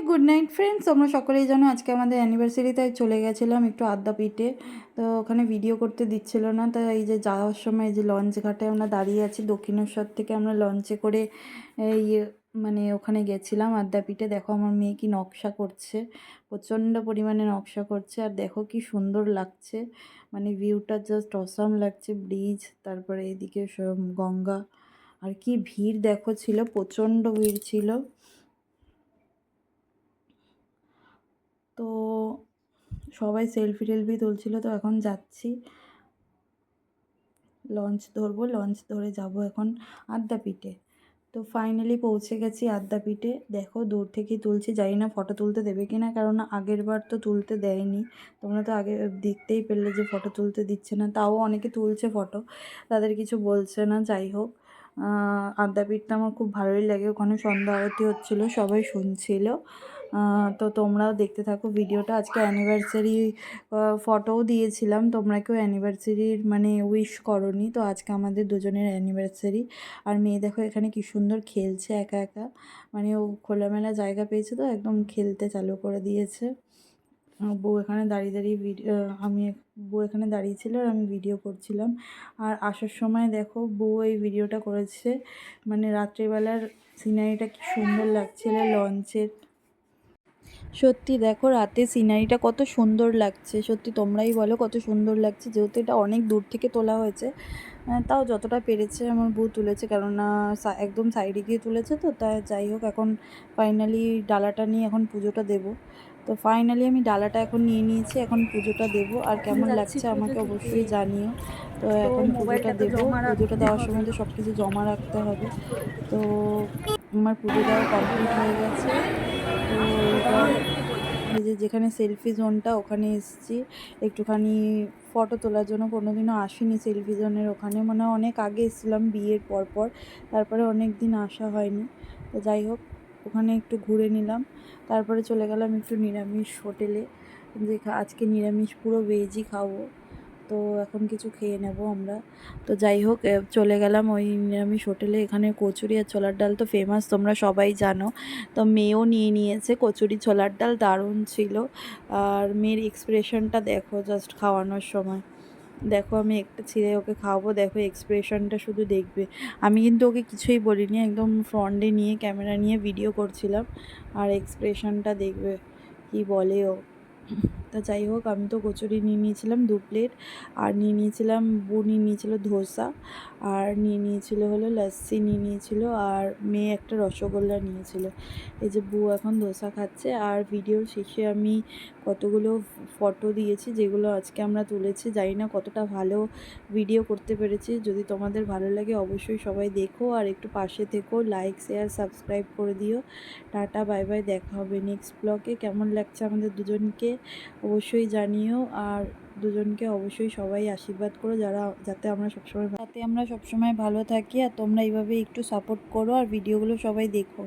Good night friends, তোমরা সকলেই জানো আজকে আমাদের অ্যানিভার্সারি, তাই চলে গেছিলাম একটু আদ্যাপীঠে। তো ওখানে ভিডিও করতে দিচ্ছিল না, তাই এই যে যাওয়ার সময় এই যে লঞ্চ ঘাটে আমরা দাঁড়িয়ে আছি, দক্ষিণেশ্বর থেকে আমরা লঞ্চে করে এই মানে ওখানে গেছিলাম আদ্যাপীঠে। দেখো আমার মেয়ে কি নকশা করছে, প্রচণ্ড পরিমাণে নকশা করছে, আর দেখো কি সুন্দর লাগছে, মানে ভিউটা জাস্ট অসাম লাগছে। ব্রিজ, তারপরে এদিকে সব গঙ্গা, আর কি ভিড় দেখো ছিল, প্রচণ্ড ভিড় ছিল। তো সবাই সেলফি টেলফি তুলছিল। তো এখন যাচ্ছি, লঞ্চ ধরবো, লঞ্চ ধরে যাব এখন আদ্যাপীঠে। তো ফাইনালি পৌঁছে গেছি আদ্যাপীঠে। দেখো দূর থেকেই তুলছি, জানি না ফটো তুলতে দেবে কিনা, কারণ আগের বার তো তুলতে দেয়নি। তোমরা তো আগে দেখতেই পেলে যে ফটো তুলতে দিচ্ছে না, তাও অনেকে তুলছে ফটো, তাদের কিছু বলছে না। যাই হোক, আদ্যাপীঠটা আমার খুব ভালোই লাগে, ওখানে সন্ধ্যা আরতি হচ্ছিলো, সবাই শুনছিল। তো তোমরাও দেখতে থাকো ভিডিওটা। আজকে অ্যানিভার্সারি ফটোও দিয়েছিলাম, তোমরা কেউ অ্যানিভার্সারির মানে উইশ করোনি। তো আজকে আমাদের দুজনের অ্যানিভার্সারি। আর মেয়ে দেখো এখানে কি সুন্দর খেলছে একা একা, মানে ও খোলামেলা জায়গা পেয়েছে তো একদম খেলতে চালু করে দিয়েছে। বউ এখানে দাঁড়িয়ে দাঁড়িয়ে বউ এখানে দাঁড়িয়েছিল আর আমি ভিডিও করছিলাম। আর আসার সময় দেখো বউ এই ভিডিওটা করেছে, মানে রাত্রিবেলার সিনারিটা কি সুন্দর লাগছিল লঞ্চের। সত্যি দেখো রাতে সিনারিটা কত সুন্দর লাগছে, সত্যি তোমরাই বলো কত সুন্দর লাগছে। যেহেতু এটা অনেক দূর থেকে তোলা হয়েছে, তাও যতটা পেরেছে আমার বউ তুলেছে, কেননা একদম সাইডে গিয়ে তুলেছে। তো তাই যাই হোক, এখন ফাইনালি ডালাটা নিয়ে এখন পুজোটা দেব। তো ফাইনালি আমি ডালাটা এখন নিয়ে নিয়েছি, এখন পুজোটা দেব। আর কেমন লাগছে আমাকে অবশ্যই জানিও। তো এখন পুজোটা দেব, পুজোটা দেওয়ার সময় তো সব কিছু জমা রাখতে হবে। তো আমার পুজো দেওয়া কমপ্লিট হয়ে গেছে। তো এবার এই যে যেখানে সেলফি জোনটা, ওখানে এসেছি একটুখানি ফটো তোলার জন্য। কোনোদিনও আসিনি সেলফি জোনের ওখানে, মানে অনেক আগে এসেছিলাম বিয়ের পর, তারপরে অনেক দিন আসা হয়নি। তো যাই হোক, ওখানে একটু ঘুরে নিলাম, তারপরে চলে গেলাম একটু নিরামিষ হোটেলে, যে আজকে নিরামিষ পুরো ভেজই খাবো। তো এখন কিছু খেয়ে নেব আমরা। তো যাই হোক, চলে গেলাম ওই নিরামিষ হোটেলে। এখানে কচুরি আর ছোলার ডাল তো ফেমাস, তোমরা সবাই জানো। তো মেয়েও নিয়ে নিয়েছে কচুরি ছোলার ডাল, দারুণ ছিল। আর মেয়ের এক্সপ্রেশনটা দেখো জাস্ট খাওয়ানোর সময়, দেখো আমি একটা ছিঁড়ে ওকে খাওয়াবো, দেখো এক্সপ্রেশনটা শুধু দেখবে। আমি কিন্তু ওকে কিছুই বলিনি, একদম ফ্রন্টে নিয়ে ক্যামেরা নিয়ে ভিডিও করছিলাম, আর এক্সপ্রেশনটা দেখবে কি বলে ও। তা যাই হোক, আমি তো কচুরি নিয়ে নিয়েছিলাম 2 প্লেট, আর নিয়ে নিয়েছিলাম বউ নিয়ে নিয়েছিল ধোসা, আর নিয়ে নিয়েছিল হলো লস্যি নিয়ে নিয়েছিল, আর মেয়ে একটা রসগোল্লা নিয়েছিল। এই যে বউ এখন ধোসা খাচ্ছে। আর ভিডিওর শেষে আমি কতগুলো ফটো দিয়েছি যেগুলো আজকে আমরা তুলেছি, জানি না কতটা ভালো ভিডিও করতে পেরেছি। যদি তোমাদের ভালো লাগে অবশ্যই সবাই দেখো, আর একটু পাশে থেকো, লাইক শেয়ার সাবস্ক্রাইব করে দিও। টাটা বাই বাই, দেখা হবে নেক্সট ব্লগে। কেমন লাগছে আমাদের দুজনকে অবশ্যই জানিও, আর দুজনকে অবশ্যই সবাই আশীর্বাদ করো যাতে আমরা সবসময় ভালো থাকি। আর তোমরা এইভাবে একটু সাপোর্ট করো, আর ভিডিওগুলো সবাই দেখো।